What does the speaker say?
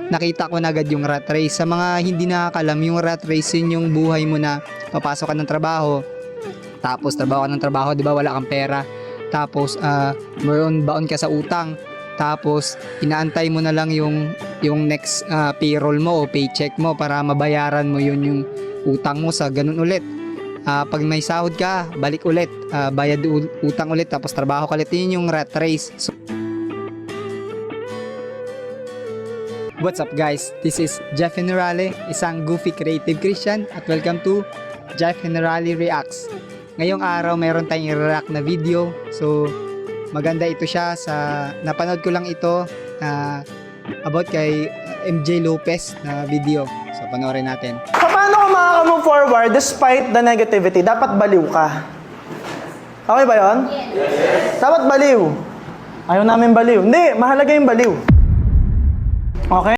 nakita ko na agad yung rat race. Sa mga hindi nakakalam, yung rat race yun yung buhay mo na papasok ka ng trabaho, tapos trabaho ka ng trabaho, di ba, wala kang pera, tapos baon ka sa utang, tapos inaantay mo na lang yung next payroll mo o paycheck mo para mabayaran mo yun yung utang mo sa ganun ulit. Pag may sahod ka, balik ulit, bayad utang ulit, tapos trabaho ka ulit. Yun yung rat race. So, what's up guys? This is Jeff Generale, isang goofy creative Christian, at welcome to Jeff Generale Reacts. Ngayong araw mayroon tayong i-react na video. So maganda ito siya, napanood ko lang ito about kay MJ Lopez na video. So panoorin natin. Paano ka makaka-move forward despite the negativity? Dapat baliw ka. Okay ba yun? Yes. Dapat baliw. Ayaw namin baliw. Hindi, mahalaga yung baliw. Okay?